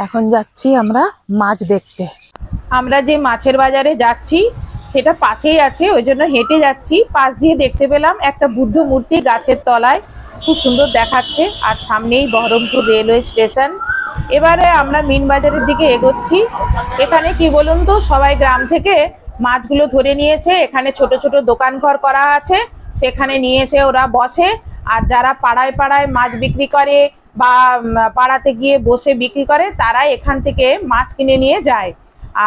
এখন যাচ্ছি আমরা মাছ দেখতে। আমরা যে মাছের বাজারে যাচ্ছি সেটা পাশেই আছে, ওই জন্য হেঁটে যাচ্ছি। পাশ দিয়ে দেখতে পেলাম একটা বুদ্ধ মূর্তি গাছের তলায়, খুব সুন্দর দেখাচ্ছে। আর সামনেই বহরমপুর রেলওয়ে স্টেশন। এবারে আমরা মিন বাজারের দিকে এগোচ্ছি। এখানে কি বলুন তো, সবাই গ্রাম থেকে মাছগুলো ধরে নিয়েছে। এখানে ছোট ছোট দোকান ঘর করা আছে, সেখানে নিয়ে এসে ওরা বসে। আর যারা পাড়ায় পাড়ায় মাছ বিক্রি করে বা পাড়াতে গিয়ে বসে বিক্রি করে, তারা এখান থেকে মাছ কিনে নিয়ে যায়।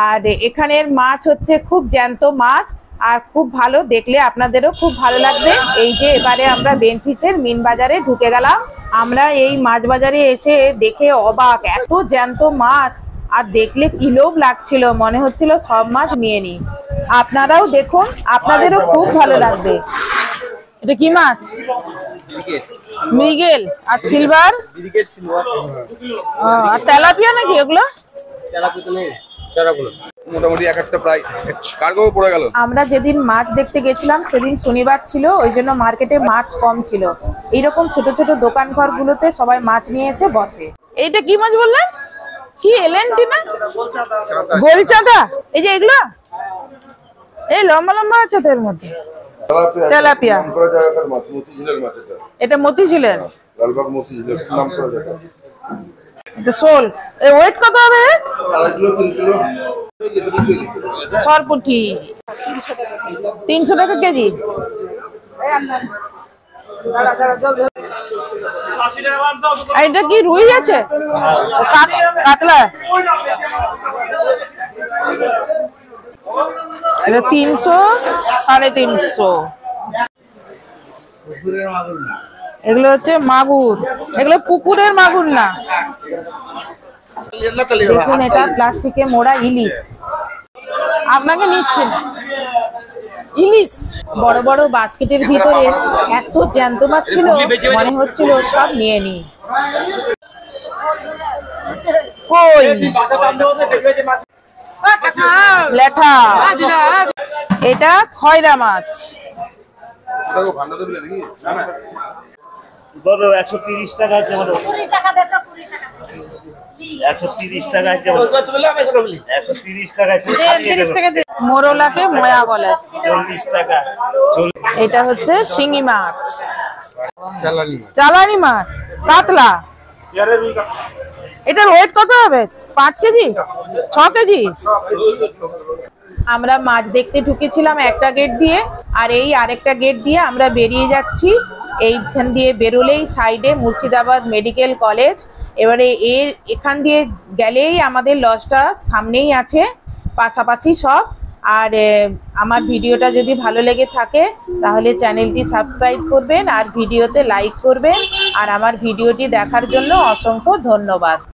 আর এখানের মাছ হচ্ছে খুব জ্যান্ত মাছ, আর খুব ভালো, দেখলে আপনাদেরও খুব ভালো লাগবে। এই যে এবারে আমরা বেনফিসের মিন বাজারে ঢুকে গেলাম। আমরা এই মাছ বাজারে এসে দেখে অবাক, এত জ্যান্ত মাছ। আর দেখলে কি লোভ লাগছিল, মনে হচ্ছিল সব মাছ নিয়ে নিই। আপনারাও দেখুন, আপনাদেরও খুব ভালো লাগবে। এটা কি মাছ? মৃগেল আর সিলভার আর তেলাপিয়া নাকি এগুলো? মোটামুটি এক একটা প্রায় কার্গো পড়ে গেল। আমরা যেদিন মাছ দেখতে গেছিলাম সেদিন শনিবার ছিল, ওই জন্য মার্কেটে মাছ কম ছিল। এইরকম ছোট ছোট দোকান ঘরগুলোতে সবাই মাছ নিয়ে এসে বসে। এইটা কি মাছ বললেন? কি এলেন্টি না গোলচাঁদা? এই যে এগুলো এই লম্বা লম্বা আছে তো এর মধ্যে। তেলাপিয়া, এটা মতিঝিলের লালবাগ মতিঝিলের নাম করা জায়গা। এটা শোল। এই ওয়েট কত হবে? 2.5 কিলো। সরপুটি 300 টাকা কেজি। এটা কি রুই আছে? কাতলা এটা 300, 350। এগুলো হচ্ছে মাগুর, এগুলো পুকুরের মাগুর না। দেখুন এটা প্লাস্টিকে মোড়া ইলিশ। আপনাকে নিচ্ছে ইলিশ। বড় বড় বাস্কেটের ভিতরে এত জ্যান্ত মাছ ছিল, মনে হচ্ছিল সব নিয়ে নি। কই লেঠা, এটা খয়রা মাছ। 130 টাকা আছে, 130 টাকা আছে, 130 টাকা আছে। মোরলাকে ময়া বলে। 40 টাকা। এটা হচ্ছে শিঙি মাছ, চালানি মাছ, কাতলা। এটার ওয়েট কত হবে? 5 কেজি, 6 কেজি। আমরা মাছ দেখতে ঢুকেছিলাম একটা গেট দিয়ে, আর এই আরেকটা গেট দিয়ে আমরা বেরিয়ে যাচ্ছি। এইখান দিয়ে বেরোলেই সাইডে মুর্শিদাবাদ মেডিকেল কলেজ। এবারে এখান দিয়ে গেলেই আমাদের লজটা সামনেই আছে, পাশাপাশি সব। আর আমার ভিডিওটা যদি ভালো লেগে থাকে তাহলে চ্যানেলটি সাবস্ক্রাইব করবেন আর ভিডিওতে লাইক করবেন। আর আমার ভিডিওটি দেখার জন্য অসংখ্য ধন্যবাদ।